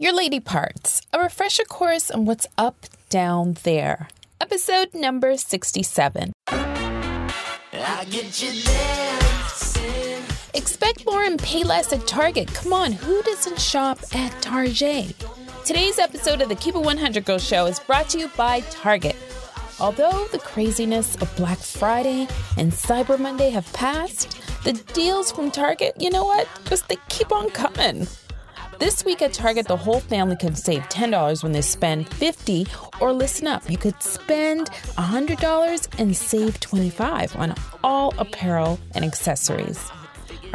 Your Ladyparts, a refresher course on what's up, down there. Episode number 67. I get you dancing. Expect more and pay less at Target. Come on, who doesn't shop at Target? Today's episode of the Keep It 100 Girl Show is brought to you by Target. Although the craziness of Black Friday and Cyber Monday have passed, the deals from Target, you know what? They keep on coming. This week at Target, the whole family can save $10 when they spend $50, or listen up, you could spend $100 and save $25 on all apparel and accessories.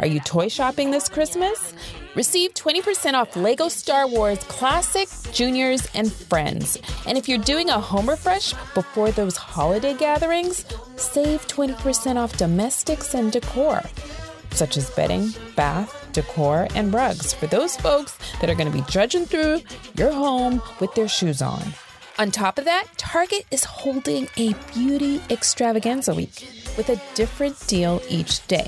Are you toy shopping this Christmas? Receive 20% off Lego Star Wars Classic, Juniors, and Friends. And if you're doing a home refresh before those holiday gatherings, save 20% off domestics and decor, such as bedding, bath, decor, and rugs for those folks that are going to be trudging through your home with their shoes on. On top of that, Target is holding a beauty extravaganza week with a different deal each day.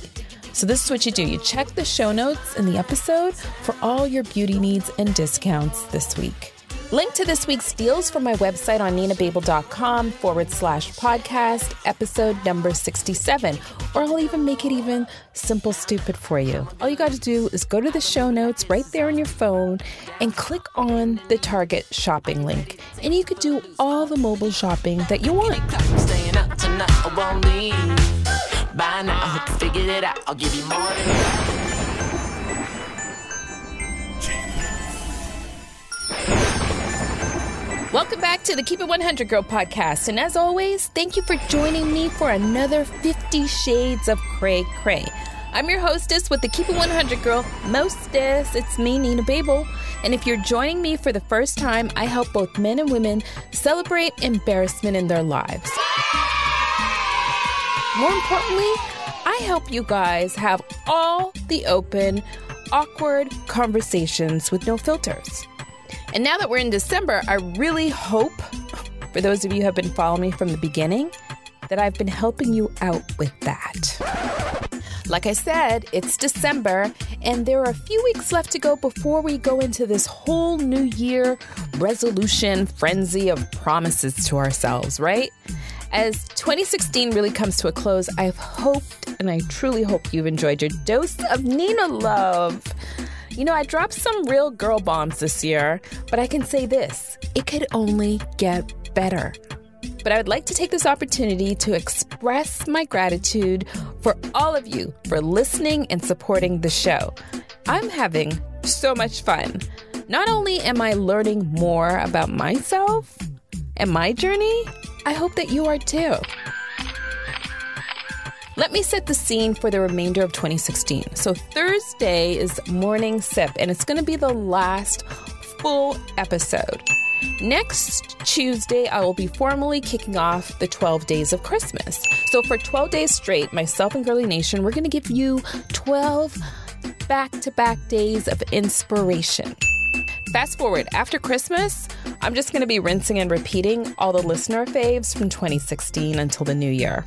So this is what you do. You check the show notes in the episode for all your beauty needs and discounts this week. Link to this week's deals from my website on ninababel.com/podcast, episode number 67. Or I'll even make it even simple stupid for you. All you got to do is go to the show notes right there on your phone and click on the Target shopping link. And you could do all the mobile shopping that you want. Staying up tonight, I won't leave. By now, I hope you figured it out. I'll give you more than that. Welcome back to the Keep It 100 Girl podcast. And as always, thank you for joining me for another 50 Shades of Cray Cray. I'm your hostess with the Keep It 100 Girl mostess. It's me, Nina Babel. And if you're joining me for the first time, I help both men and women celebrate embarrassment in their lives. More importantly, I help you guys have all the open, awkward conversations with no filters. And now that we're in December, I really hope, for those of you who have been following me from the beginning, that I've been helping you out with that. Like I said, it's December, and there are a few weeks left to go before we go into this whole New Year resolution frenzy of promises to ourselves, right? As 2016 really comes to a close, I've hoped, and I truly hope you've enjoyed your dose of Nina love. You know, I dropped some real girl bombs this year, but I can say this, it could only get better. But I would like to take this opportunity to express my gratitude for all of you for listening and supporting the show. I'm having so much fun. Not only am I learning more about myself and my journey, I hope that you are too. Let me set the scene for the remainder of 2016. So Thursday is Morning Sip, and it's going to be the last full episode. Next Tuesday, I will be formally kicking off the 12 days of Christmas. So for 12 days straight, myself and Girly Nation, we're going to give you 12 back-to-back days of inspiration. Fast forward, after Christmas, I'm just going to be rinsing and repeating all the listener faves from 2016 until the new year.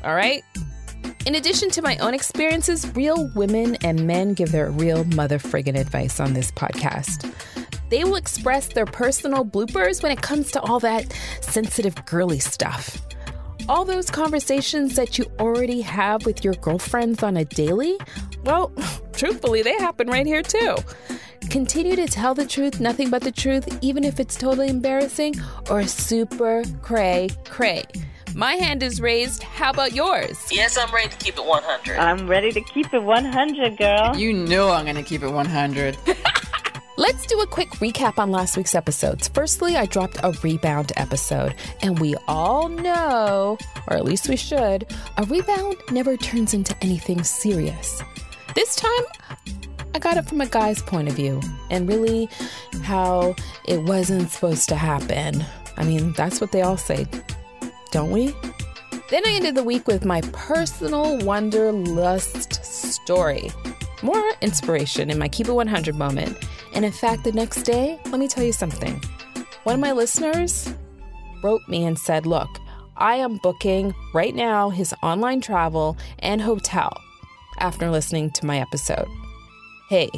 All right? In addition to my own experiences, real women and men give their real mother friggin' advice on this podcast. They will express their personal bloopers when it comes to all that sensitive girly stuff. All those conversations that you already have with your girlfriends on a daily, well, truthfully, they happen right here too. Continue to tell the truth, nothing but the truth, even if it's totally embarrassing or super cray cray. My hand is raised. How about yours? Yes, I'm ready to keep it 100. I'm ready to keep it 100, girl. You know I'm going to keep it 100. Let's do a quick recap on last week's episodes. Firstly, I dropped a rebound episode, and we all know, or at least we should, a rebound never turns into anything serious. This time, I got it from a guy's point of view, and really how it wasn't supposed to happen. I mean, that's what they all say, don't we? Then I ended the week with my personal wanderlust story. More inspiration in my Keep It 100 moment. And in fact, the next day, let me tell you something. One of my listeners wrote me and said, look, I am booking right now his online travel and hotel after listening to my episode. Hey,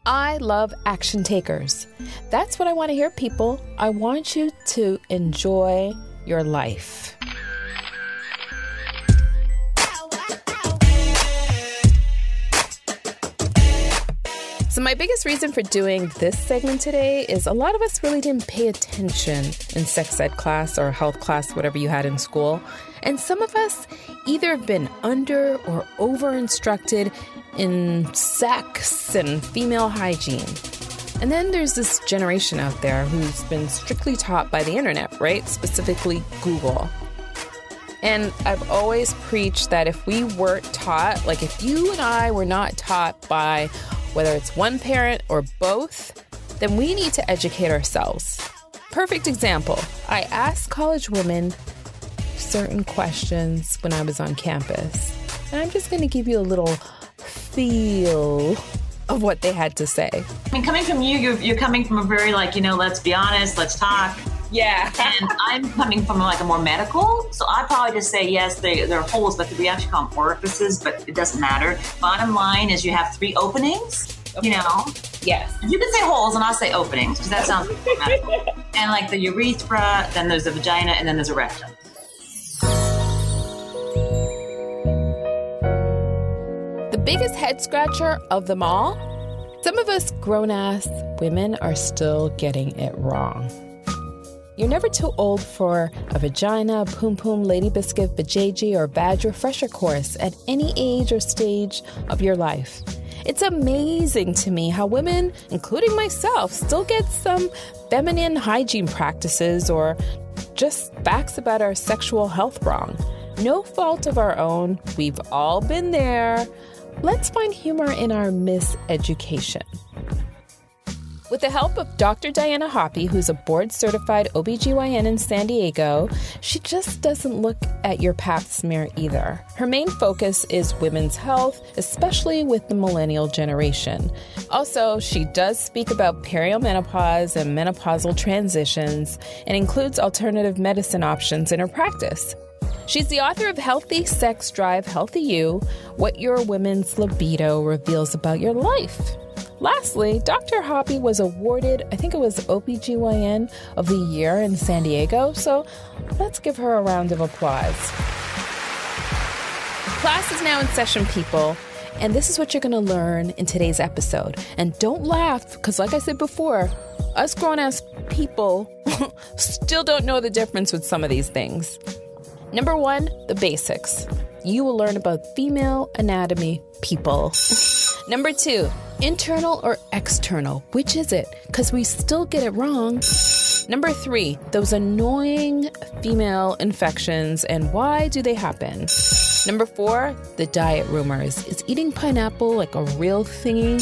I love action takers. That's what I want to hear, people. I want you to enjoy your life. So my biggest reason for doing this segment today is a lot of us really didn't pay attention in sex ed class or health class, whatever you had in school. And some of us either have been under or over instructed in sex and female hygiene. And then there's this generation out there who's been strictly taught by the internet, right? Specifically Google. And I've always preached that if we weren't taught, like if you and I were not taught by whether it's one parent or both, then we need to educate ourselves. Perfect example. I asked college women certain questions when I was on campus. And I'm just going to give you a little feel of what they had to say. I mean, coming from you're coming from a very let's be honest, let's talk. Yeah. And I'm coming from a more medical. So I'd probably just say, yes, they're holes, but we actually call them orifices, but it doesn't matter. Bottom line is you have 3 openings, Okay. Yes. You can say holes and I'll say openings because that sounds more medical. And the urethra, then there's the vagina, and then there's a rectum. The biggest head scratcher of them all, some of us grown-ass women are still getting it wrong. You're never too old for a vagina, poom poom, lady biscuit, vajayjay, or vag refresher course at any age or stage of your life. It's amazing to me how women, including myself, still get some feminine hygiene practices or just facts about our sexual health wrong. No fault of our own. We've all been there. Let's find humor in our miseducation. With the help of Dr. Diana Hoppy, who's a board-certified OBGYN in San Diego, she just doesn't look at your pap smear either. Her main focus is women's health, especially with the millennial generation. Also, she does speak about perimenopause and menopausal transitions and includes alternative medicine options in her practice. She's the author of Healthy Sex Drive, Healthy You, What Your Women's Libido Reveals About Your Life. Lastly, Dr. Hoppy was awarded, I think it was OBGYN of the Year in San Diego, so let's give her a round of applause. Class is now in session, people, and this is what you're going to learn in today's episode. And don't laugh, because like I said before, us grown-ass people still don't know the difference with some of these things. Number 1, the basics. You will learn about female anatomy, people. Number 2, internal or external? Which is it? Because we still get it wrong. Number 3, those annoying female infections and why do they happen? Number 4, the diet rumors. Is eating pineapple like a real thingy?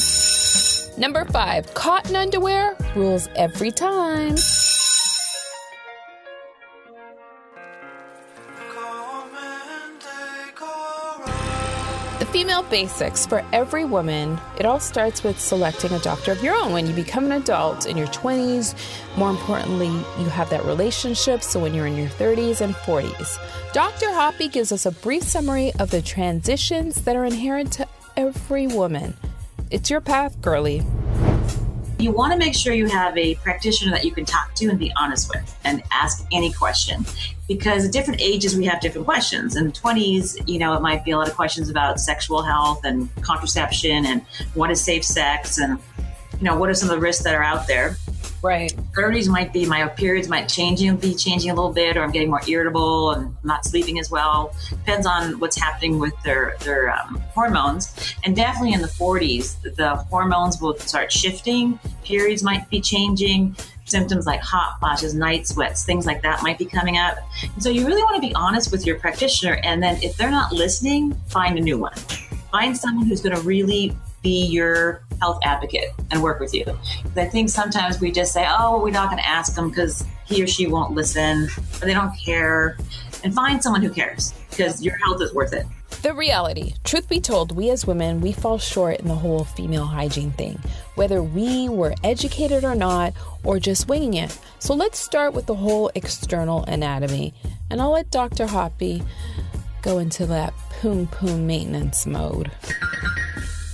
Number 5, cotton underwear rules every time. Female basics for every woman. It all starts with selecting a doctor of your own. When you become an adult in your 20s, more importantly, you have that relationship, so when you're in your 30s and 40s. Dr. Hoppy gives us a brief summary of the transitions that are inherent to every woman. It's your path, girly. You want to make sure you have a practitioner that you can talk to and be honest with and ask any question. Because at different ages, we have different questions. In the 20s, it might be a lot of questions about sexual health and contraception and what is safe sex and, what are some of the risks that are out there. Right. 30s might be my periods might be changing a little bit, or I'm getting more irritable and not sleeping as well. Depends on what's happening with their hormones. And definitely in the 40s, the hormones will start shifting. Periods might be changing. Symptoms like hot flashes, night sweats, things like that might be coming up. And so you really want to be honest with your practitioner. And then if they're not listening, find a new one. Find someone who's going to really be your health advocate and work with you. Because I think sometimes we just say, oh, we're not going to ask them because he or she won't listen, or they don't care. And find someone who cares, because your health is worth it. The reality, truth be told, we as women, we fall short in the whole female hygiene thing, whether we were educated or not, or just winging it. So let's start with the whole external anatomy, and I'll let Dr. Hoppy go into that poom-poom maintenance mode.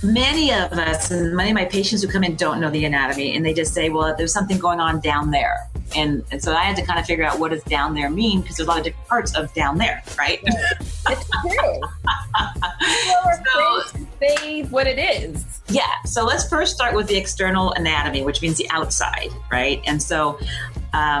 Many of us and many of my patients who come in don't know the anatomy, and they just say, well, there's something going on down there. And so I had to kind of figure out what does down there mean, because there's a lot of different parts of down there, right? It's true. People are afraid to say what it is. Yeah. So let's first start with the external anatomy, which means the outside, right? And so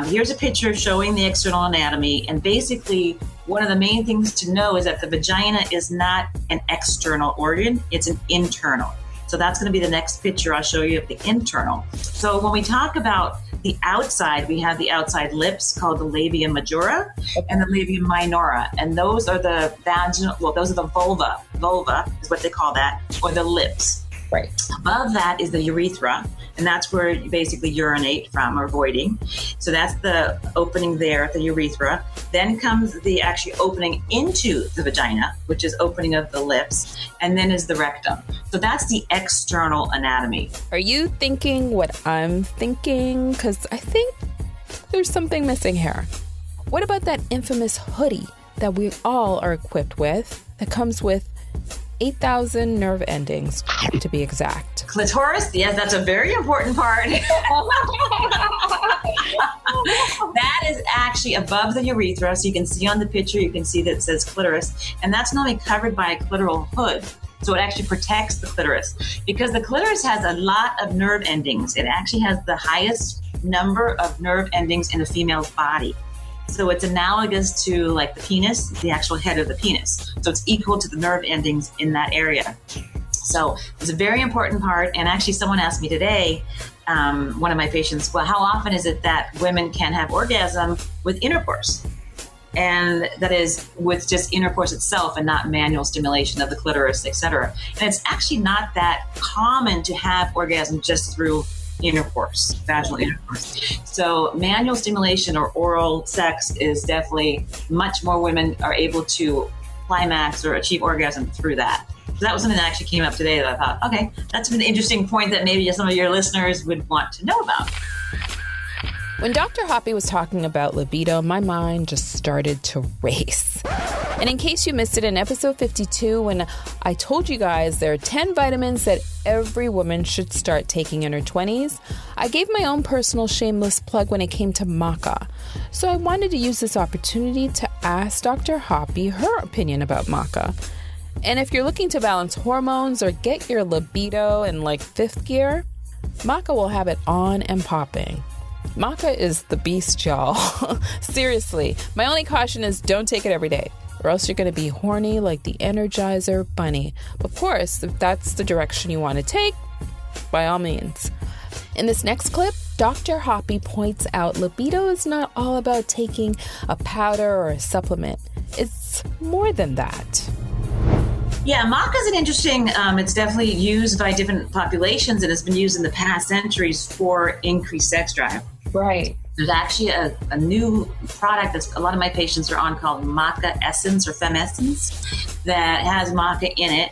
here's a picture showing the external anatomy. And basically, one of the main things to know is that the vagina is not an external organ, it's an internal. So that's going to be the next picture I'll show you of the internal. So when we talk about the outside, we have the outside lips called the labia majora and the labia minora. And those are the vaginal, well, those are the vulva. Vulva is what they call that, or the lips. Right. Above that is the urethra, and that's where you basically urinate from or voiding. So that's the opening there at the urethra. Then comes the actually opening into the vagina, which is opening of the lips, and then is the rectum. So that's the external anatomy. Are you thinking what I'm thinking? Because I think there's something missing here. What about that infamous hoodie that we all are equipped with that comes with 8,000 nerve endings, to be exact? Clitoris, yes, that's a very important part. That is actually above the urethra. So you can see on the picture, you can see that it says clitoris. And that's normally covered by a clitoral hood. So it actually protects the clitoris. Because the clitoris has a lot of nerve endings. It actually has the highest number of nerve endings in a female's body. So it's analogous to like the penis, the actual head of the penis. So it's equal to the nerve endings in that area. So it's a very important part. And actually someone asked me today, one of my patients, well, how often is it that women can have orgasm with intercourse? And that is with just intercourse itself and not manual stimulation of the clitoris, etc. And it's actually not that common to have orgasm just through intercourse, vaginal intercourse. So manual stimulation or oral sex is definitely much more women are able to climax or achieve orgasm through that. So that was something that actually came up today that I thought, okay, that's an interesting point that maybe some of your listeners would want to know about. When Dr. Hoppy was talking about libido, my mind just started to race. And in case you missed it in episode 52, when I told you guys there are 10 vitamins that every woman should start taking in her 20s, I gave my own personal shameless plug when it came to maca. So I wanted to use this opportunity to ask Dr. Hoppy her opinion about maca. And if you're looking to balance hormones or get your libido in like fifth gear, maca will have it on and popping. Maca is the beast, y'all. Seriously, my only caution is don't take it every day, or else you're going to be horny like the Energizer Bunny. Of course, if that's the direction you want to take, by all means. In this next clip, Dr. Hoppy points out libido is not all about taking a powder or a supplement. It's more than that. Yeah, maca is an interesting, it's definitely used by different populations and has been used in the past centuries for increased sex drive. Right. There's actually a new product that a lot of my patients are on called Maca Essence or Femessence that has maca in it.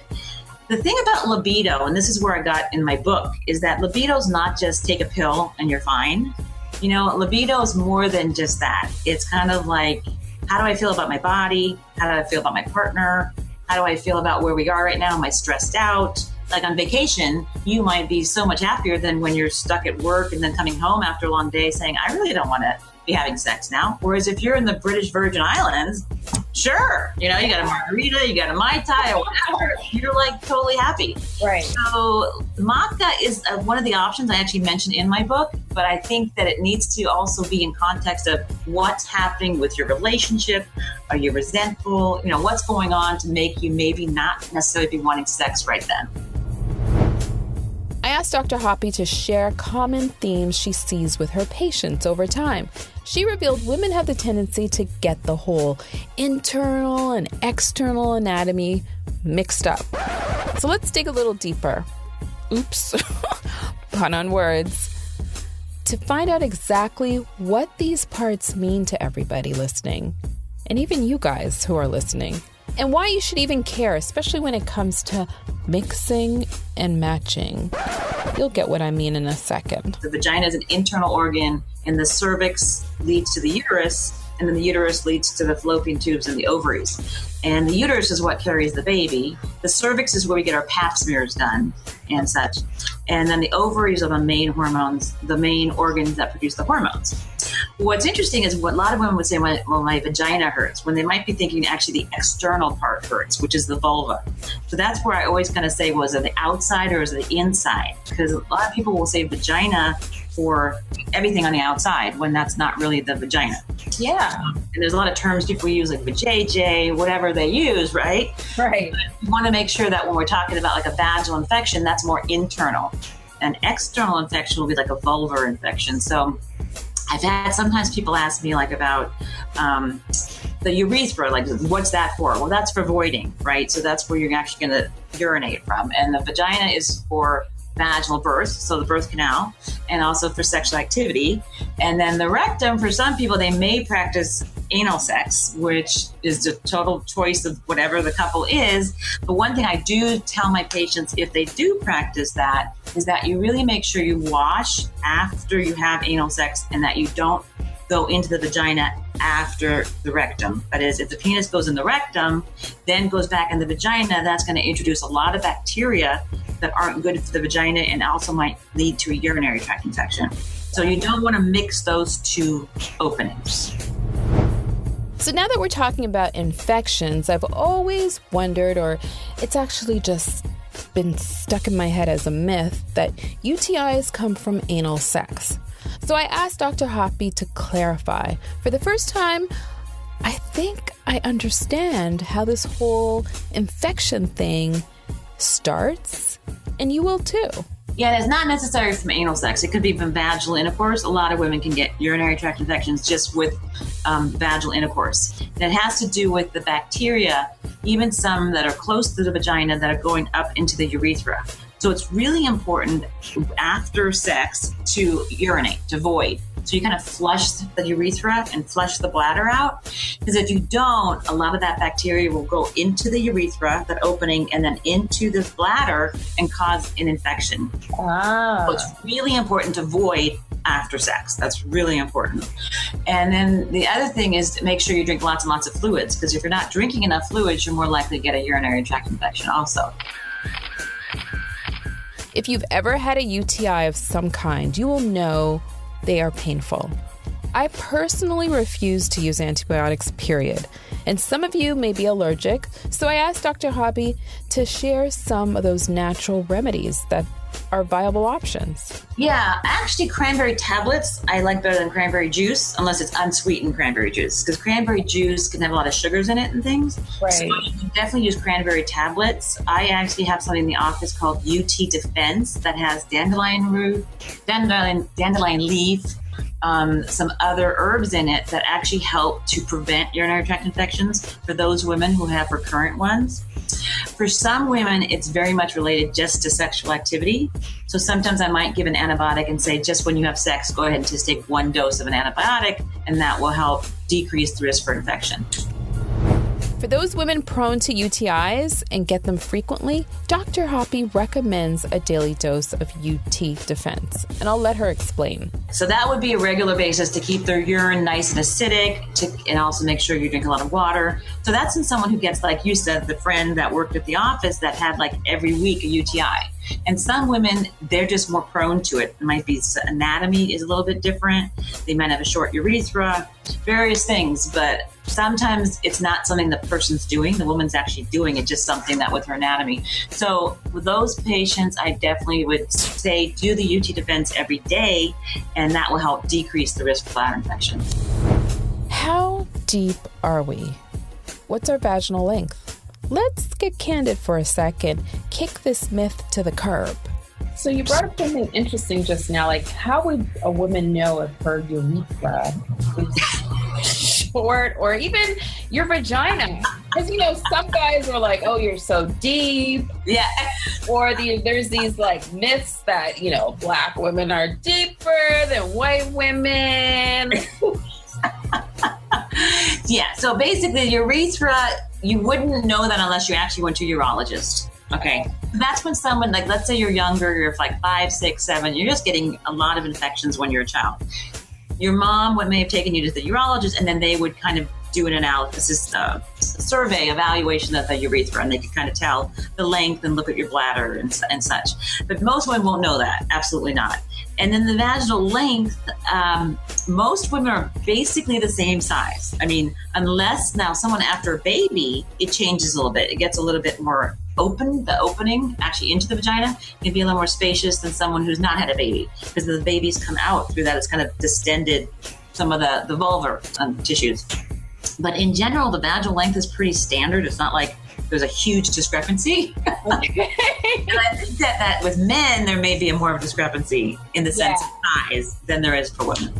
The thing about libido, and this is where I got in my book, is that libido is not just take a pill and you're fine. You know, libido is more than just that. It's kind of like, how do I feel about my body? How do I feel about my partner? How do I feel about where we are right now? Am I stressed out? Like on vacation, you might be so much happier than when you're stuck at work and then coming home after a long day saying, I really don't want to be having sex now. Whereas if you're in the British Virgin Islands, sure, you know, you got a margarita, you got a Mai Tai or whatever, you're like totally happy. Right. So maca is one of the options I actually mentioned in my book, but I think that it needs to also be in context of what's happening with your relationship. Are you resentful? You know, what's going on to make you maybe not necessarily be wanting sex right then? I asked Dr. Hoppy to share common themes she sees with her patients over time. She revealed women have the tendency to get the whole internal and external anatomy mixed up. So let's dig a little deeper. Oops, pun on words. To find out exactly what these parts mean to everybody listening, and even you guys who are listening, and why you should even care, especially when it comes to mixing and matching. You'll get what I mean in a second. The vagina is an internal organ, and the cervix leads to the uterus, and then the uterus leads to the fallopian tubes and the ovaries. And the uterus is what carries the baby. The cervix is where we get our pap smears done and such. And then the ovaries are the main hormones, the main organs that produce the hormones. What's interesting is what a lot of women would say, well, my vagina hurts, when they might be thinking actually the external part hurts, which is the vulva. So that's where I always kind of say, well, is it the outside or is it the inside? Because a lot of people will say vagina for everything on the outside when that's not really the vagina. Yeah. And there's a lot of terms people use, like vajayjay, whatever they use, right? Right. But you want to make sure that when we're talking about like a vaginal infection, that's more internal. An external infection will be like a vulvar infection. So I've had sometimes people ask me like about the urethra, like what's that for? Well, that's for voiding, right? So that's where you're actually going to urinate from. And the vagina is for vaginal birth, so the birth canal, and also for sexual activity. And then the rectum, for some people, they may practice anal sex, which is the total choice of whatever the couple is. But one thing I do tell my patients, if they do practice that, is that you really make sure you wash after you have anal sex and that you don't go into the vagina after the rectum. That is, if the penis goes in the rectum, then goes back in the vagina, that's going to introduce a lot of bacteria that aren't good for the vagina and also might lead to a urinary tract infection. So you don't want to mix those two openings. So now that we're talking about infections, I've always wondered, or it's actually just been stuck in my head as a myth, that UTIs come from anal sex. So I asked Dr. Hoppy to clarify. For the first time, I think I understand how this whole infection thing starts, and you will too. Yeah, it's not necessarily from anal sex. It could be from vaginal intercourse. A lot of women can get urinary tract infections just with vaginal intercourse. And it has to do with the bacteria, even some that are close to the vagina that are going up into the urethra. So it's really important after sex to urinate, to void. So you kind of flush the urethra and flush the bladder out. Because if you don't, a lot of that bacteria will go into the urethra, that opening, and then into the bladder and cause an infection. So it's really important to void after sex. That's really important. And then the other thing is to make sure you drink lots and lots of fluids, because if you're not drinking enough fluids, you're more likely to get a urinary tract infection also. If you've ever had a UTI of some kind, you will know they are painful. I personally refuse to use antibiotics, period. And some of you may be allergic, so I asked Dr. Hoppy to share some of those natural remedies that are viable options. Yeah, actually cranberry tablets I like better than cranberry juice, unless it's unsweetened cranberry juice, because cranberry juice can have a lot of sugars in it and things. Right. So you can definitely use cranberry tablets. I actually have something in the office called UT Defense that has dandelion root, dandelion leaf, some other herbs in it that actually help to prevent urinary tract infections for those women who have recurrent ones. For some women, it's very much related just to sexual activity. So sometimes I might give an antibiotic and say, just when you have sex, go ahead and just take one dose of an antibiotic, and that will help decrease the risk for infection. For those women prone to UTIs and get them frequently, Dr. Hoppy recommends a daily dose of UT Defense, and I'll let her explain. So that would be a regular basis to keep their urine nice and acidic, and also make sure you drink a lot of water. So that's in someone who gets, like you said, the friend that worked at the office that had like every week a UTI. And some women, they're just more prone to it. It might be anatomy is a little bit different. They might have a short urethra, various things, but sometimes it's not something the person's doing. The woman's actually doing it, just something that with her anatomy. So with those patients, I definitely would say do the UT Defense every day, and that will help decrease the risk of bladder infection. How deep are we? What's our vaginal length? Let's get candid for a second. Kick this myth to the curb. So you brought up something interesting just now, like how would a woman know if her urethra is short, or even your vagina? Because, you know, some guys are like, oh, you're so deep. Yeah. Or there's these like myths that, you know, black women are deeper than white women. Yeah, so basically urethra, you wouldn't know that unless you actually went to a urologist. Okay. That's when someone, like, let's say you're younger, you're like 5, 6, 7, you're just getting a lot of infections when you're a child. your mom may have taken you to the urologist, and then they would kind of do an analysis, a survey, evaluation of the urethra, and they could kind of tell the length and look at your bladder and such. But most women won't know that. Absolutely not. And then the vaginal length, most women are basically the same size. I mean, unless now someone after a baby, it changes a little bit. It gets a little bit more open. The opening actually into the vagina can be a little more spacious than someone who's not had a baby, because the babies come out through that. It's kind of distended some of the vulvar tissues. But in general, the vaginal length is pretty standard. It's not like there's a huge discrepancy. And I think that with men, there may be more of a discrepancy in the sense of size than there is for women.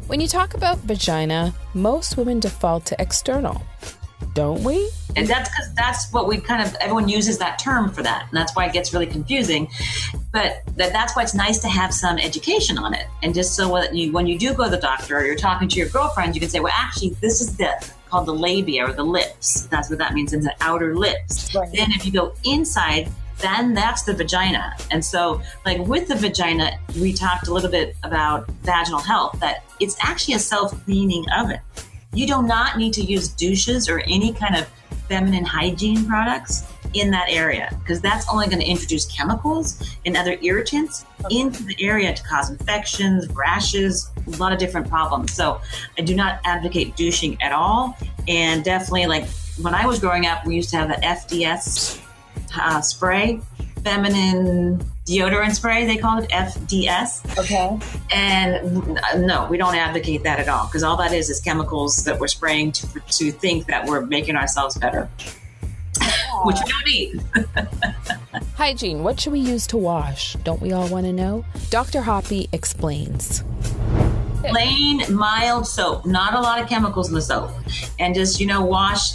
When you talk about vagina, most women default to external, don't we? And that's because that's what we kind of, everyone uses that term for that. And that's why it gets really confusing. But that's why it's nice to have some education on it. And just so when you do go to the doctor or you're talking to your girlfriend, you can say, well, actually, this is called the labia or the lips. That's what that means, in the outer lips. Right. Then if you go inside, then that's the vagina. And so like with the vagina, we talked a little bit about vaginal health, that it's actually a self-cleaning oven. You do not need to use douches or any kind of feminine hygiene products in that area, because that's only going to introduce chemicals and other irritants into the area to cause infections, rashes, a lot of different problems. So I do not advocate douching at all. And definitely, like when I was growing up, we used to have the FDS spray, feminine deodorant spray, they called it FDS. Okay. And no, we don't advocate that at all, because all that is chemicals that we're spraying to think that we're making ourselves better. Which we don't need. Hygiene, what should we use to wash? Don't we all want to know? Dr. Hoppy explains. Plain, mild soap, not a lot of chemicals in the soap. And just, wash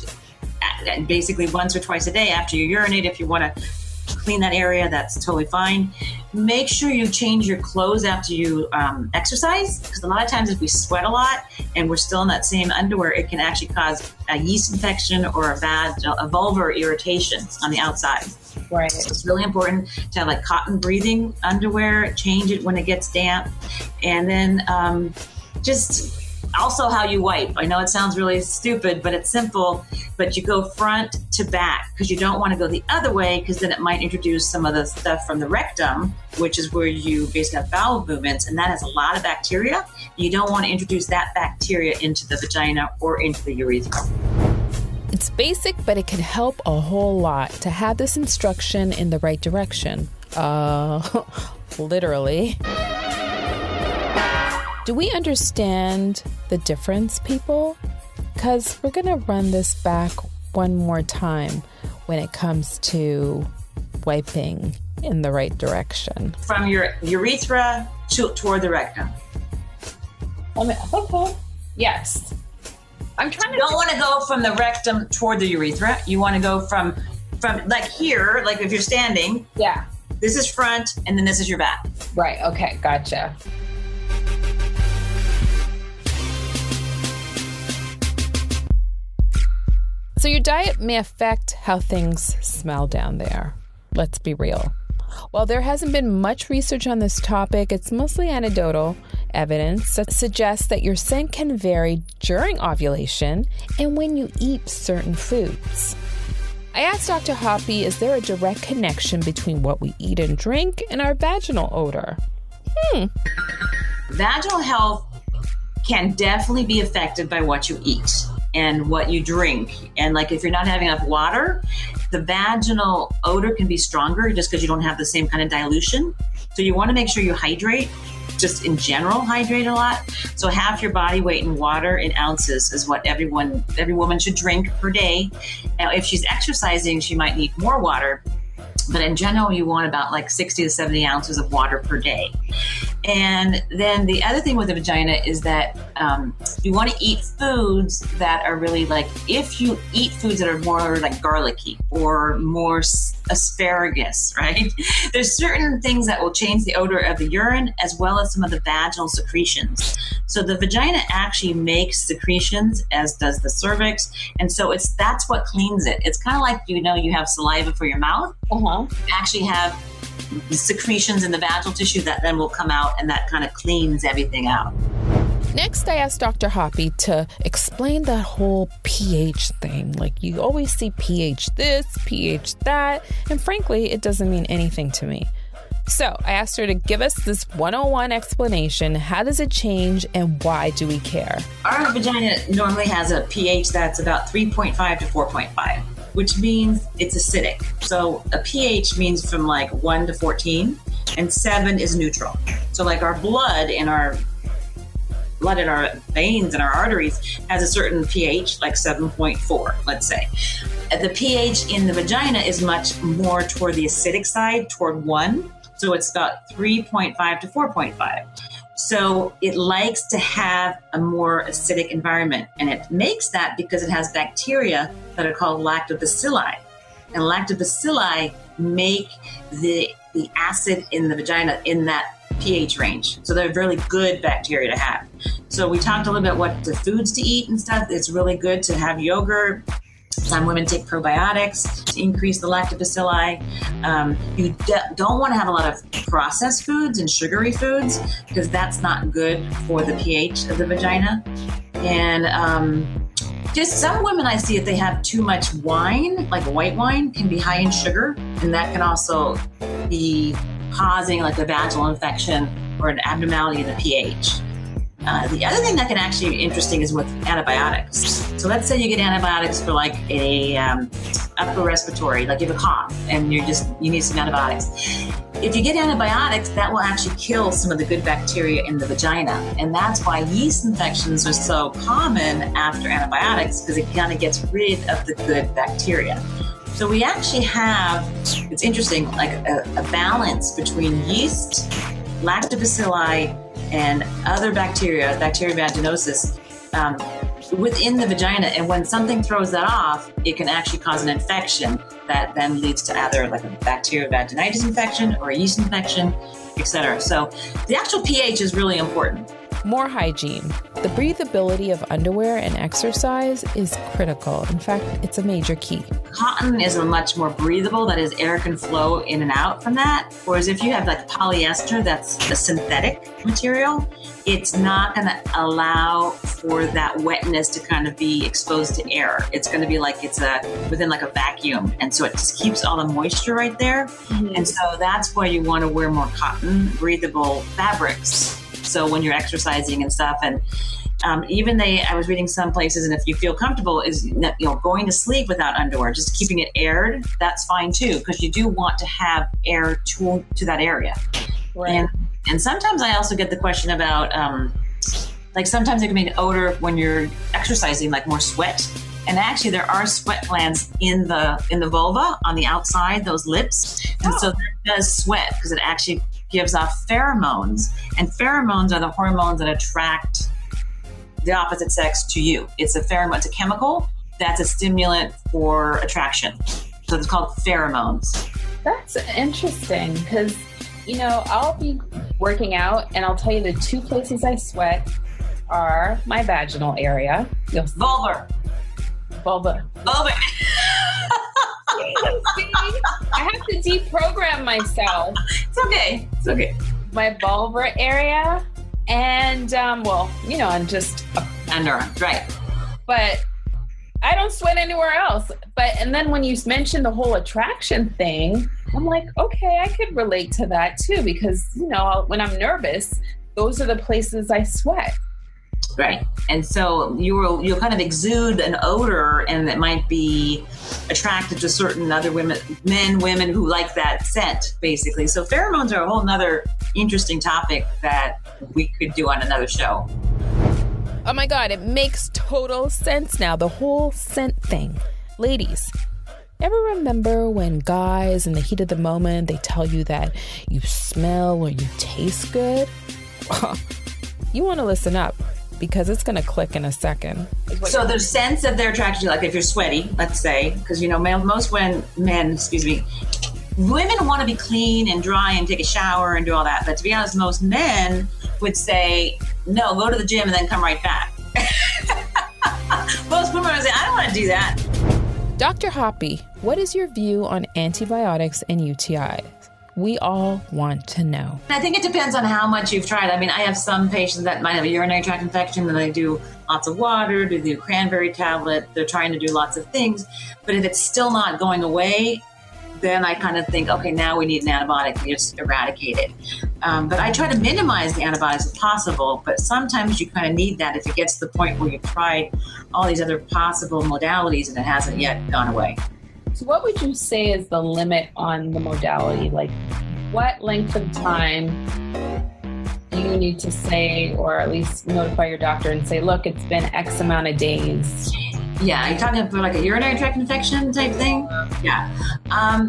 basically once or twice a day after you urinate. If you want to clean that area, that's totally fine. Make sure you change your clothes after you exercise, because a lot of times if we sweat a lot and we're still in that same underwear, it can actually cause a yeast infection or a vulvar irritation on the outside. Right. So it's really important to have like cotton breathing underwear, change it when it gets damp. And then just also how you wipe. I know it sounds really stupid, but it's simple. But you go front to back, because you don't want to go the other way, because then it might introduce some of the stuff from the rectum, which is where you basically have bowel movements, and that has a lot of bacteria. You don't want to introduce that bacteria into the vagina or into the urethra. It's basic, but it can help a whole lot to have this instruction in the right direction. Literally. Do we understand the difference, people? Because we're going to run this back one more time when it comes to wiping in the right direction. From your urethra toward the rectum. Okay. Yes. I'm trying to. You don't want to go from the rectum toward the urethra. You want to go from like here, like if you're standing. Yeah. This is front, and then this is your back. Right. Okay. Gotcha. So your diet may affect how things smell down there. Let's be real. While there hasn't been much research on this topic, it's mostly anecdotal evidence that suggests that your scent can vary during ovulation and when you eat certain foods. I asked Dr. Hoppy, is there a direct connection between what we eat and drink and our vaginal odor? Vaginal health can definitely be affected by what you eat and what you drink. And like if you're not having enough water, the vaginal odor can be stronger just because you don't have the same kind of dilution. So you want to make sure you hydrate, just in general, hydrate a lot. So half your body weight in water in ounces is what every woman should drink per day. Now, if she's exercising, she might need more water. But in general, you want about like 60 to 70 ounces of water per day. And then the other thing with the vagina is that you want to eat foods that are really like, if you eat foods that are more like garlicky or more asparagus, right? There's certain things that will change the odor of the urine as well as some of the vaginal secretions. So the vagina actually makes secretions, as does the cervix. And so that's what cleans it. It's kind of like, you have saliva for your mouth. You actually have secretions in the vaginal tissue that then will come out, and that kind of cleans everything out. Next, I asked Dr. Hoppy to explain that whole pH thing. Like, you always see pH this, pH that, and frankly, it doesn't mean anything to me. So I asked her to give us this 101 explanation. How does it change and why do we care? Our vagina normally has a pH that's about 3.5 to 4.5, which means it's acidic. So a pH means from like 1 to 14, and 7 is neutral. So like our blood in our veins and our arteries has a certain pH, like 7.4, let's say. The pH in the vagina is much more toward the acidic side, toward 1. So it's about 3.5 to 4.5. So it likes to have a more acidic environment. And it makes that because it has bacteria that are called lactobacilli. And lactobacilli make the acid in the vagina in that pH range. So they're really good bacteria to have. So we talked a little bit what the foods to eat and stuff. It's really good to have yogurt. Some women take probiotics to increase the lactobacilli. You don't want to have a lot of processed foods and sugary foods because that's not good for the pH of the vagina. And just some women I see, if they have too much wine, like white wine, can be high in sugar, and that can also be causing like a vaginal infection or an abnormality in the pH. The other thing that can actually be interesting is with antibiotics. So let's say you get antibiotics for like a upper respiratory, like you have a cough and you need some antibiotics. If you get antibiotics, that will actually kill some of the good bacteria in the vagina. And that's why yeast infections are so common after antibiotics, because it kind of gets rid of the good bacteria. So we actually have, it's interesting, like a balance between yeast, lactobacilli, and other bacteria vaginosis, within the vagina. And when something throws that off, it can actually cause an infection that then leads to either like a bacterial vaginitis infection or a yeast infection, etc. So the actual pH is really important. More hygiene. The breathability of underwear and exercise is critical. In fact, it's a major key. Cotton is much more breathable. That is, air can flow in and out from that. Whereas if you have like polyester, that's a synthetic material, it's not going to allow for that wetness to kind of be exposed to air. It's going to be like it's within like a vacuum. And so it just keeps all the moisture right there. Mm-hmm. And so that's why you want to wear more cotton, breathable fabrics. So when you're exercising and stuff, and I was reading some places, and if you feel comfortable, is going to sleep without underwear, just keeping it aired, that's fine too, because you do want to have air to that area. Right. And sometimes I also get the question about, like sometimes it can be an odor when you're exercising, like more sweat. And actually, there are sweat glands in the vulva on the outside, those lips, and so that does sweat because it actually gives off pheromones, and pheromones are the hormones that attract the opposite sex to you. It's a pheromone, it's a chemical that's a stimulant for attraction. So it's called pheromones. That's interesting because, I'll be working out and I'll tell you the two places I sweat are my vaginal area. Vulva. See, I have to deprogram myself. It's okay. My vulva area and, and just underarms, right? But I don't sweat anywhere else. And then when you mentioned the whole attraction thing, I'm like, okay, I could relate to that too, because, when I'm nervous, those are the places I sweat. Right. And so you'll kind of exude an odor, and it might be attracted to certain other women who like that scent, basically. So pheromones are a whole nother interesting topic that we could do on another show. Oh my God, it makes total sense now, the whole scent thing. Ladies, ever remember when guys in the heat of the moment, they tell you that you smell or you taste good? You want to listen up, because it's going to click in a second. So the sense that they're attracted to, like if you're sweaty, let's say, because, most women want to be clean and dry and take a shower and do all that. But to be honest, most men would say, no, go to the gym and then come right back. Most women would say, I don't want to do that. Dr. Hoppy, what is your view on antibiotics and UTIs? we all want to know. I think it depends on how much you've tried. I mean, I have some patients that might have a urinary tract infection and they do lots of water, they do cranberry tablet, they're trying to do lots of things. But if it's still not going away, then I kind of think, okay, now we need an antibiotic to just eradicate it. But I try to minimize the antibiotics if possible, but sometimes you kind of need that if it gets to the point where you've tried all these other possible modalities and it hasn't yet gone away. So what would you say is the limit on the modality? Like, what length of time do you need to say, or at least notify your doctor and say, look, it's been X amount of days? Yeah, are you talking about like a urinary tract infection type thing? Yeah.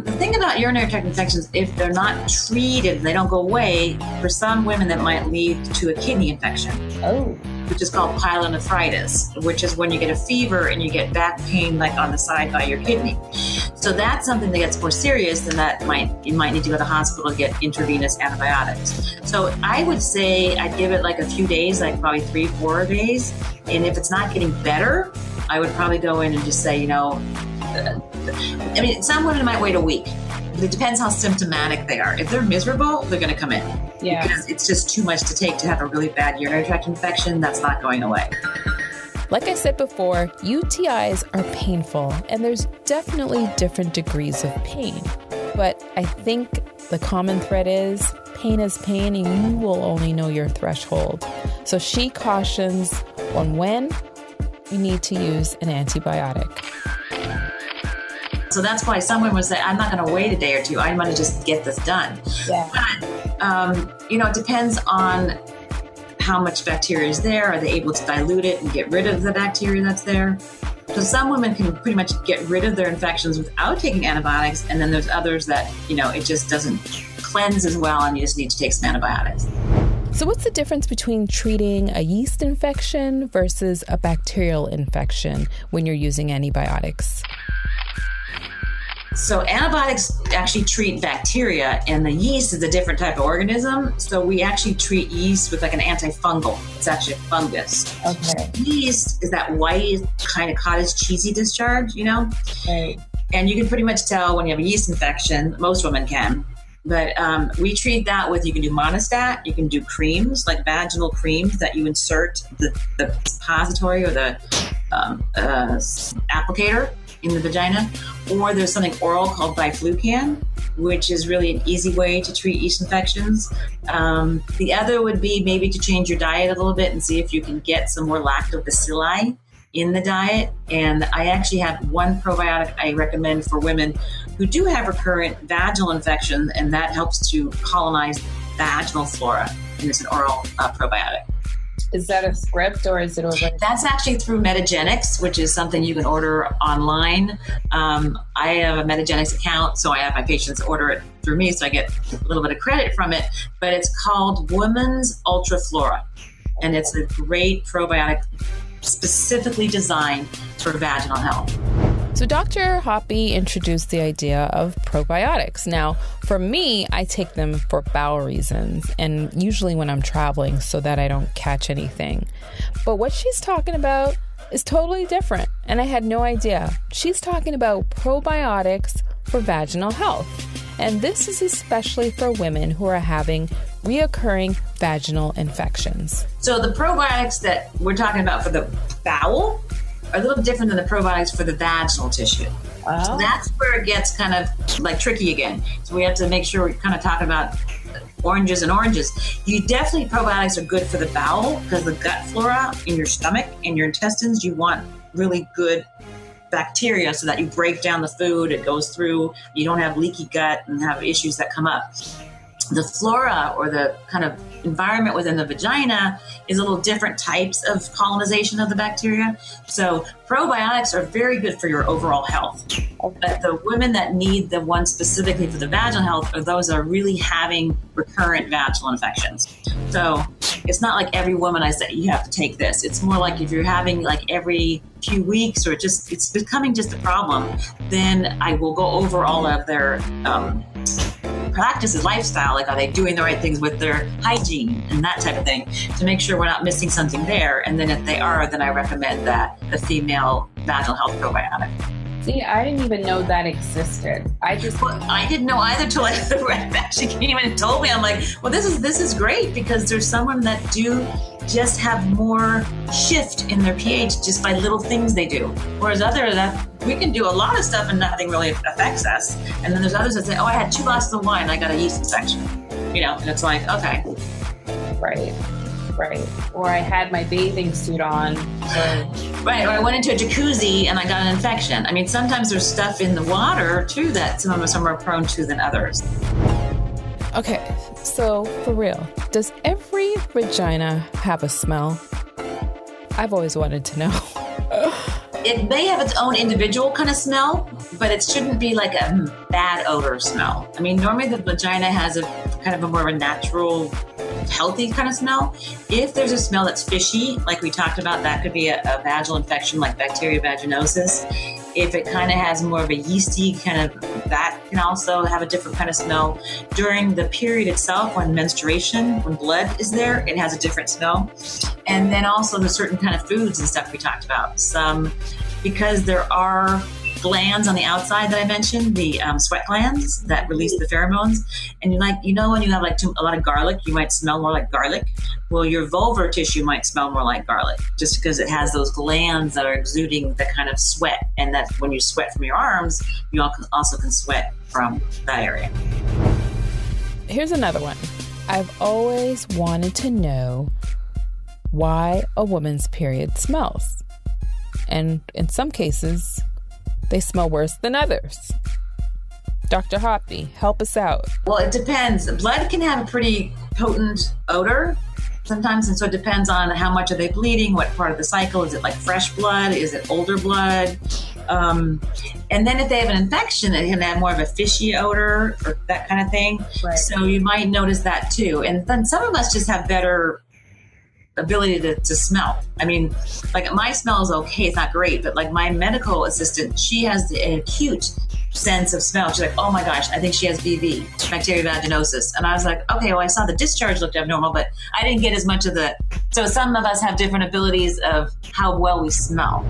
The thing about urinary tract infections, if they're not treated, they don't go away, for some women that might lead to a kidney infection. Oh. Which is called pyelonephritis, which is when you get a fever and you get back pain like on the side by your kidney. So that's something that gets more serious, and you might need to go to the hospital to get intravenous antibiotics. So I would say I'd give it like a few days, like probably 3-4 days. And if it's not getting better, I would probably go in and just say, I mean, some women might wait a week. It depends how symptomatic they are. If they're miserable, they're going to come in. Yeah. Because it's just too much to take to have a really bad urinary tract infection that's not going away. Like I said before, UTIs are painful, and there's definitely different degrees of pain. But I think the common thread is pain, and you will only know your threshold. So she cautions on when you need to use an antibiotic. So that's why some women would say, I'm not going to wait a day or two. I'm going to just get this done. Yeah. But, it depends on how much bacteria is there. Are they able to dilute it and get rid of the bacteria that's there? So some women can pretty much get rid of their infections without taking antibiotics. And then there's others that, it just doesn't cleanse as well and you just need to take some antibiotics. So what's the difference between treating a yeast infection versus a bacterial infection when you're using antibiotics? So antibiotics actually treat bacteria, and the yeast is a different type of organism. So we actually treat yeast with like an antifungal. It's actually a fungus. Okay. Yeast is that white kind of cottage cheesy discharge, Right. And you can pretty much tell when you have a yeast infection. Most women can. But we treat that with, you can do monostat, you can do creams, like vaginal creams that you insert the suppository or the applicator in the vagina, or there's something oral called Biflucan, which is really an easy way to treat yeast infections. The other would be maybe to change your diet a little bit and see if you can get some more lactobacilli in the diet. And I actually have one probiotic I recommend for women who do have recurrent vaginal infections, and that helps to colonize vaginal flora. And it's an oral probiotic. Is that a script or is it over? That's actually through Metagenics, which is something you can order online. I have a Metagenics account, so I have my patients order it through me, so I get a little bit of credit from it. But it's called Women's Ultraflora, and it's a great probiotic specifically designed for vaginal health. So Dr. Hoppy introduced the idea of probiotics. Now, for me, I take them for bowel reasons, and usually when I'm traveling so that I don't catch anything. But what she's talking about is totally different, and I had no idea. She's talking about probiotics for vaginal health. And this is especially for women who are having reoccurring vaginal infections. So the probiotics that we're talking about for the bowel are a little different than the probiotics for the vaginal tissue. Wow. So that's where it gets kind of like tricky again. So we have to make sure we're kind of talking about oranges and oranges. Probiotics are good for the bowel because the gut flora in your stomach and your intestines, you want really good bacteria so that you break down the food, it goes through, you don't have leaky gut and have issues that come up. The flora, or the kind of environment within the vagina, is a little different types of colonization of the bacteria. So probiotics are very good for your overall health. But the women that need the one specifically for the vaginal health are those that are really having recurrent vaginal infections. So it's not like every woman I say, you have to take this. It's more like if you're having like every few weeks, or it's becoming just a problem, then I will go over all of their practices, lifestyle, like are they doing the right things with their hygiene and that type of thing, to make sure we're not missing something there. And then if they are, then I recommend that the female vaginal health probiotic. See, I didn't even know that existed. I didn't know either till the rep actually came in and told me. I'm like, well, this is great, because there's some women that do just have more shift in their pH just by little things they do. Whereas others, that we can do a lot of stuff and nothing really affects us. And then there's others that say, oh, I had 2 glasses of wine, I got a yeast infection. And it's like, okay. Right. Or I had my bathing suit on. Right, or I went into a jacuzzi and I got an infection. I mean, sometimes there's stuff in the water, too, that some of us are more prone to than others. Okay, so for real, does every vagina have a smell? I've always wanted to know. It may have its own individual kind of smell, but it shouldn't be like a bad odor smell. I mean, normally the vagina has a kind of a more of a natural, healthy kind of smell. If there's a smell that's fishy, like we talked about, that could be a vaginal infection like bacteria vaginosis. If it kind of has more of a yeasty kind of, that can also have a different kind of smell. During the period itself, when menstruation, when blood is there, it has a different smell. And then also the certain kind of foods and stuff we talked about. Because there are glands on the outside that I mentioned, the sweat glands that release the pheromones. And when you have a lot of garlic, you might smell more like garlic. Well, your vulvar tissue might smell more like garlic, just because it has those glands that are exuding the kind of sweat. And that when you sweat from your arms, you also can sweat from that area. Here's another one. I've always wanted to know why a woman's period smells. And in some cases, they smell worse than others. Dr. Hoppy, help us out. Well, it depends. Blood can have a pretty potent odor sometimes, and so it depends on how much are they bleeding, what part of the cycle. Is it like fresh blood? Is it older blood? And then if they have an infection, it can have more of a fishy odor or that kind of thing. Right. So you might notice that too. And then some of us just have better ability to smell. I mean, like my smell is okay, it's not great, but like my medical assistant, she has an acute sense of smell. She's like, oh my gosh, I think she has BV, bacteria vaginosis. And I was like, okay, well, I saw the discharge looked abnormal, but I didn't get as much of the. So some of us have different abilities of how well we smell.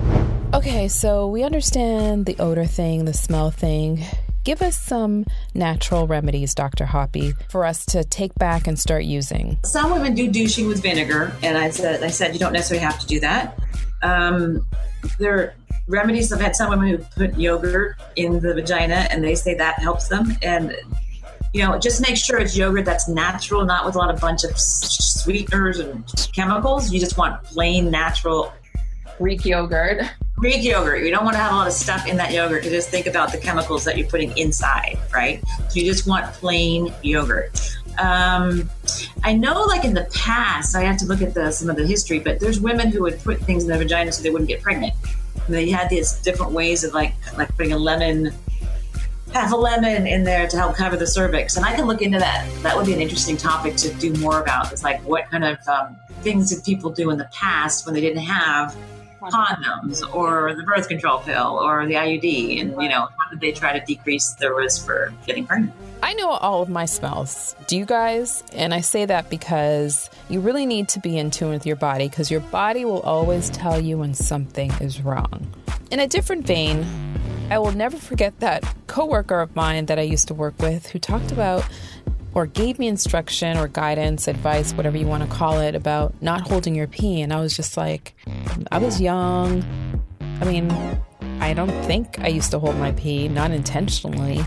Okay, so we understand the odor thing, the smell thing. Give us some natural remedies, Dr. Hoppy, for us to take back and start using. Some women do douching with vinegar, and I said you don't necessarily have to do that. There are remedies. I've had some women who put yogurt in the vagina, and they say that helps them. And just make sure it's yogurt that's natural, not with a lot of bunch of sweeteners and chemicals. You just want plain natural Greek yogurt. Greek yogurt. You don't want to have a lot of stuff in that yogurt to just think about the chemicals that you're putting inside, right? So you just want plain yogurt. I know, like in the past, I have to look at some of the history, but there's women who would put things in their vagina so they wouldn't get pregnant. And they had these different ways of like putting half a lemon in there to help cover the cervix. And I can look into that. That would be an interesting topic to do more about. It's like, what kind of things did people do in the past when they didn't have condoms or the birth control pill or the IUD, and how did they try to decrease the risk for getting pregnant? I know all of my smells. Do you guys? And I say that because you really need to be in tune with your body, because your body will always tell you when something is wrong. In a different vein, I will never forget that coworker of mine that I used to work with who talked about or gave me instruction or guidance, advice, whatever you want to call it, about not holding your pee. And I was just like, I was young. I mean, I don't think I used to hold my pee, not intentionally.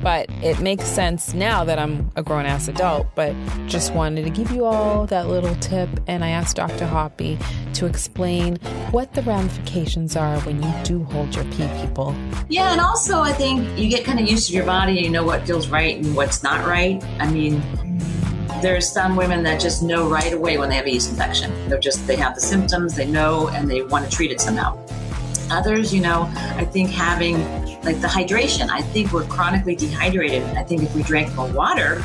But it makes sense now that I'm a grown-ass adult, but just wanted to give you all that little tip. And I asked Dr. Hoppy to explain what the ramifications are when you do hold your pee, people. Yeah, and also I think you get kind of used to your body and you know what feels right and what's not right. I mean, there's some women that just know right away when they have a yeast infection. They have the symptoms, they know, and they want to treat it somehow. Others, I think having like the hydration, I think we're chronically dehydrated. I think if we drank more water,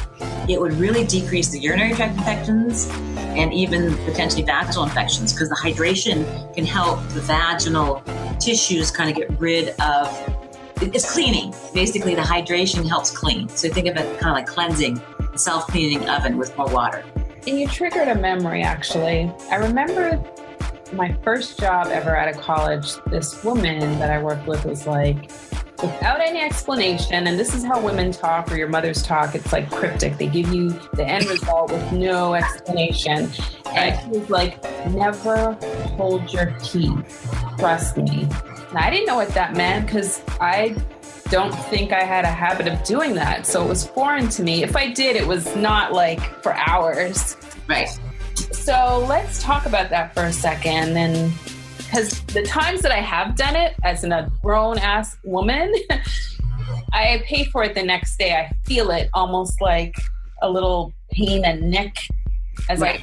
it would really decrease the urinary tract infections and even potentially vaginal infections, because the hydration can help the vaginal tissues kind of get rid of, it's cleaning. Basically, the hydration helps clean. So think of it kind of like cleansing, a self-cleaning oven with more water. And you triggered a memory, actually. I remember my first job ever out of college, this woman that I worked with was like, without any explanation, and this is how women talk or your mothers talk, it's like cryptic. They give you the end result with no explanation. And she was like, never hold your pee. Trust me. And I didn't know what that meant because I don't think I had a habit of doing that. So it was foreign to me. If I did, it was not like for hours. Right. So let's talk about that for a second. And because the times that I have done it as a grown-ass woman, I pay for it the next day. I feel it almost like a little pain and neck as right.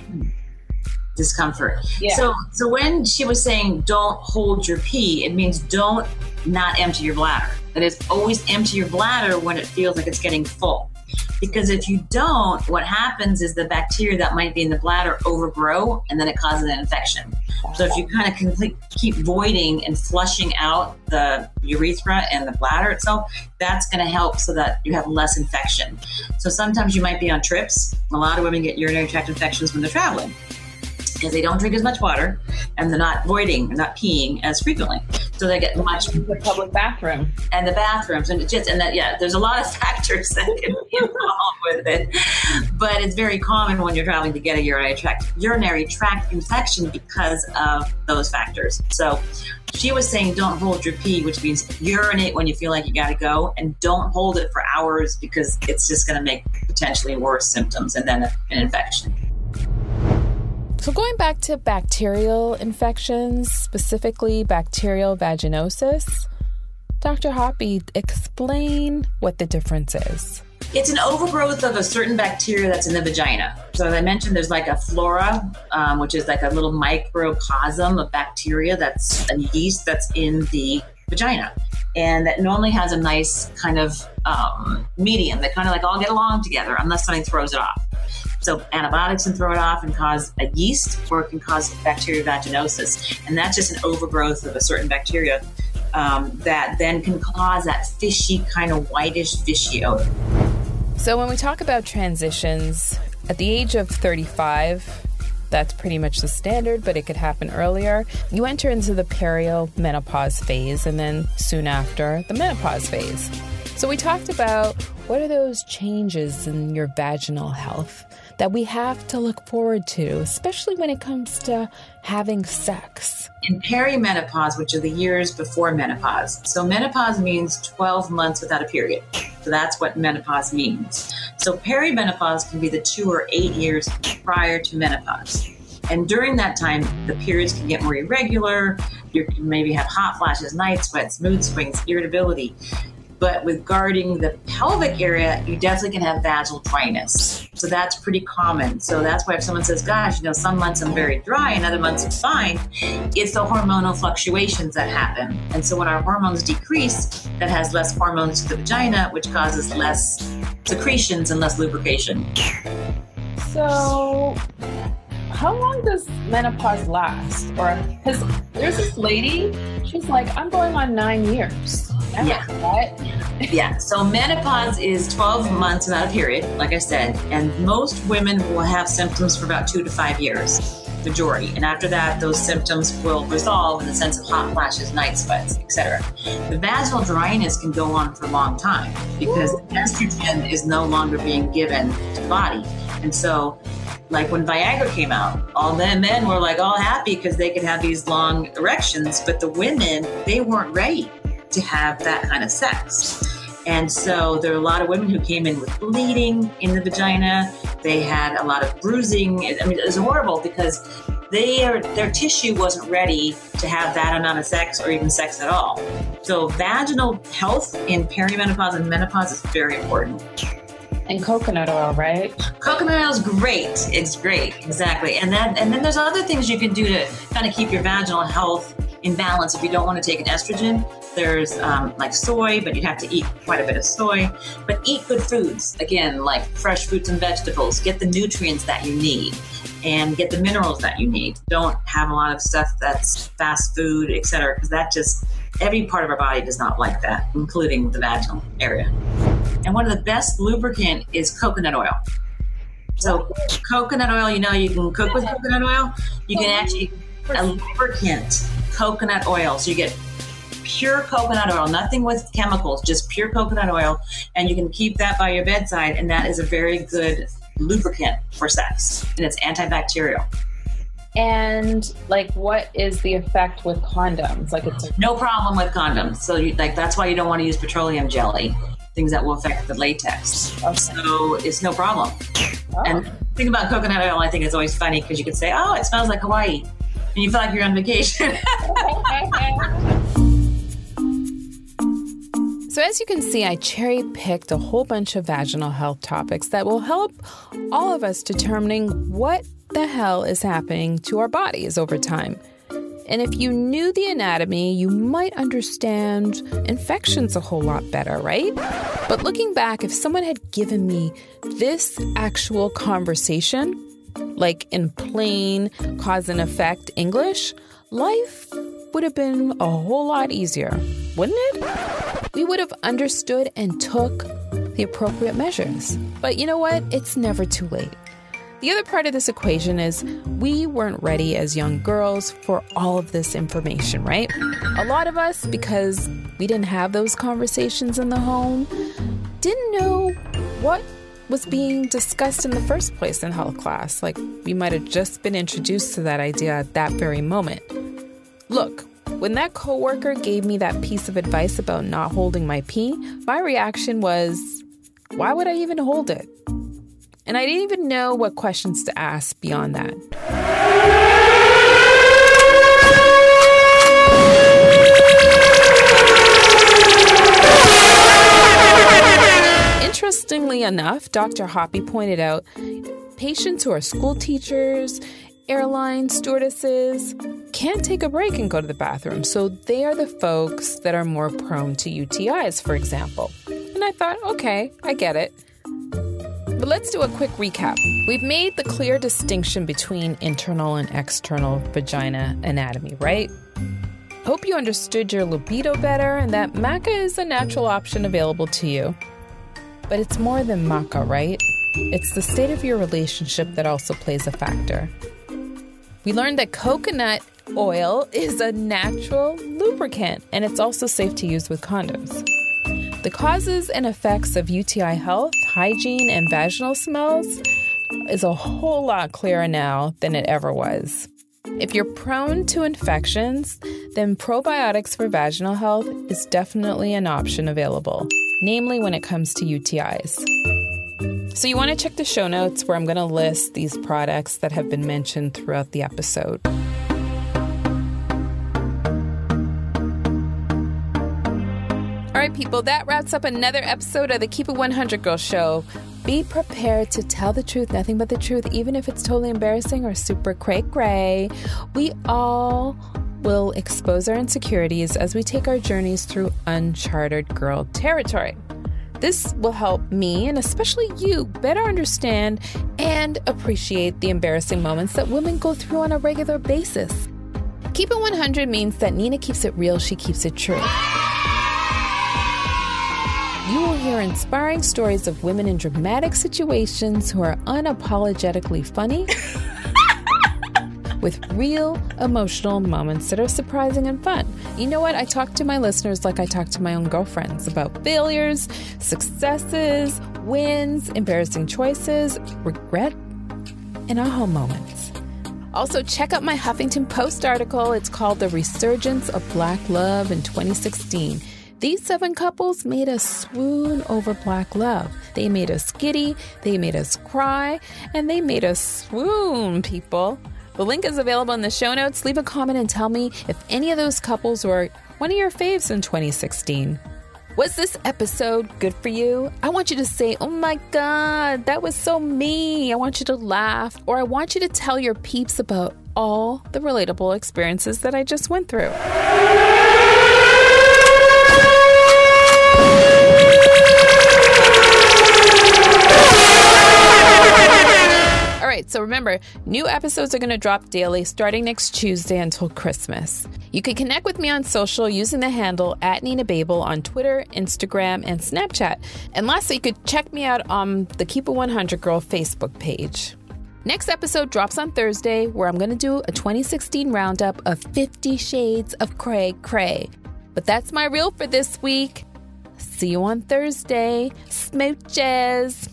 Discomfort. Yeah. So when she was saying don't hold your pee, it means don't not empty your bladder. That is, always empty your bladder when it feels like it's getting full. Because if you don't, what happens is the bacteria that might be in the bladder overgrow and then it causes an infection. So if you kind of keep voiding and flushing out the urethra and the bladder itself, that's going to help so that you have less infection. So sometimes you might be on trips. A lot of women get urinary tract infections when they're traveling because they don't drink as much water and they're not voiding or not peeing as frequently. So they get much. The public bathroom. And the bathrooms. And there's a lot of factors that can be involved with it. But it's very common when you're traveling to get a urinary tract infection because of those factors. So she was saying don't hold your pee, which means urinate when you feel like you got to go, and don't hold it for hours because it's just going to make potentially worse symptoms and then an infection. So going back to bacterial infections, specifically bacterial vaginosis, Dr. Hoppy, explain what the difference is. It's an overgrowth of a certain bacteria that's in the vagina. So as I mentioned, there's like a flora, which is like a little microcosm of bacteria that's a yeast that's in the vagina. And that normally has a nice kind of medium. They kind of like all get along together unless something throws it off. So antibiotics can throw it off and cause a yeast, or it can cause bacterial vaginosis. And that's just an overgrowth of a certain bacteria that then can cause that fishy, kind of whitish, fishy odor. So when we talk about transitions, at the age of 35, that's pretty much the standard, but it could happen earlier. You enter into the perimenopause phase, and then soon after, the menopause phase. So we talked about what are those changes in your vaginal health that we have to look forward to, especially when it comes to having sex. In perimenopause, which are the years before menopause. So menopause means 12 months without a period. So that's what menopause means. So perimenopause can be the 2 or 8 years prior to menopause. And during that time, the periods can get more irregular. You can maybe have hot flashes, night sweats, mood swings, irritability. But regarding the pelvic area, you definitely can have vaginal dryness. So that's pretty common. So that's why if someone says, gosh, some months I'm very dry and other months it's fine, it's the hormonal fluctuations that happen. And so when our hormones decrease, that has less hormones to the vagina, which causes less secretions and less lubrication. So how long does menopause last? Or, because there's this lady, she's like, I'm going on 9 years. Yeah. What? Yeah. So menopause is 12 months without a period, like I said, and most women will have symptoms for about 2 to 5 years, majority. And after that, those symptoms will resolve in the sense of hot flashes, night sweats, etc. The vaginal dryness can go on for a long time because estrogen is no longer being given to the body. And so, like when Viagra came out, all the men were like all happy because they could have these long erections, but the women, they weren't ready to have that kind of sex. And so there are a lot of women who came in with bleeding in the vagina. They had a lot of bruising. I mean, it was horrible because their tissue wasn't ready to have that amount of sex or even sex at all. So vaginal health in perimenopause and menopause is very important. And coconut oil, right? Coconut oil is great. It's great, exactly. And then there's other things you can do to kind of keep your vaginal health in balance if you don't want to take an estrogen. There's like soy, but you'd have to eat quite a bit of soy. But eat good foods, again, like fresh fruits and vegetables. Get the nutrients that you need and get the minerals that you need. Don't have a lot of stuff that's fast food, et cetera, because that just, every part of our body does not like that, including the vaginal area. And one of the best lubricant is coconut oil. So coconut oil, you can cook with coconut oil. You can actually a lubricant, coconut oil. So you get pure coconut oil, nothing with chemicals, just pure coconut oil. And you can keep that by your bedside. And that is a very good lubricant for sex. And it's antibacterial. And like, what is the effect with condoms? Like, it's no problem with condoms. So that's why you don't want to use petroleum jelly, things that will affect the latex. Okay. So it's no problem. Oh. And the thing about coconut oil, I think it's always funny because you can say, oh, it smells like Hawaii. And you feel like you're on vacation. So as you can see, I cherry-picked a whole bunch of vaginal health topics that will help all of us determining what the hell is happening to our bodies over time. And if you knew the anatomy, you might understand infections a whole lot better, right? But looking back, if someone had given me this actual conversation, like in plain cause and effect English, life would have been a whole lot easier, wouldn't it? We would have understood and took the appropriate measures. But you know what? It's never too late. The other part of this equation is we weren't ready as young girls for all of this information, right? A lot of us, because we didn't have those conversations in the home, didn't know what was being discussed in the first place in health class. Like, we might have just been introduced to that idea at that very moment. Look, when that coworker gave me that piece of advice about not holding my pee, my reaction was, why would I even hold it? And I didn't even know what questions to ask beyond that. Interestingly enough, Dr. Hoppy pointed out, patients who are school teachers, airline stewardesses, can't take a break and go to the bathroom. So they are the folks that are more prone to UTIs, for example. And I thought, okay, I get it. But let's do a quick recap. We've made the clear distinction between internal and external vagina anatomy, right? Hope you understood your libido better and that maca is a natural option available to you. But it's more than maca, right? It's the state of your relationship that also plays a factor. We learned that coconut oil is a natural lubricant, and it's also safe to use with condoms. The causes and effects of UTI health, hygiene, and vaginal smells is a whole lot clearer now than it ever was. If you're prone to infections, then probiotics for vaginal health is definitely an option available, namely when it comes to UTIs. So you want to check the show notes where I'm going to list these products that have been mentioned throughout the episode. All right, people, that wraps up another episode of the Keep It 100 Girl Show. Be prepared to tell the truth, nothing but the truth, even if it's totally embarrassing or super cray-cray. We all will expose our insecurities as we take our journeys through uncharted girl territory. This will help me, and especially you, better understand and appreciate the embarrassing moments that women go through on a regular basis. Keep It 100 means that Nina keeps it real, she keeps it true. You will hear inspiring stories of women in dramatic situations who are unapologetically funny with real emotional moments that are surprising and fun. You know what? I talk to my listeners like I talk to my own girlfriends about failures, successes, wins, embarrassing choices, regret, and aha moments. Also, check out my Huffington Post article. It's called The Resurgence of Black Love in 2016. These 7 couples made us swoon over Black love. They made us giddy, they made us cry, and they made us swoon, people. The link is available in the show notes. Leave a comment and tell me if any of those couples were one of your faves in 2016. Was this episode good for you? I want you to say, oh my God, that was so me. I want you to laugh, or I want you to tell your peeps about all the relatable experiences that I just went through. All right, so remember, new episodes are going to drop daily starting next Tuesday until Christmas. You can connect with me on social using the handle @NinaBabel on Twitter, Instagram, and Snapchat. And lastly, you could check me out on the Keep It 100 Girl Facebook page. Next episode drops on Thursday, where I'm going to do a 2016 roundup of 50 Shades of Cray Cray. But that's my reel for this week. See you on Thursday. Smooches.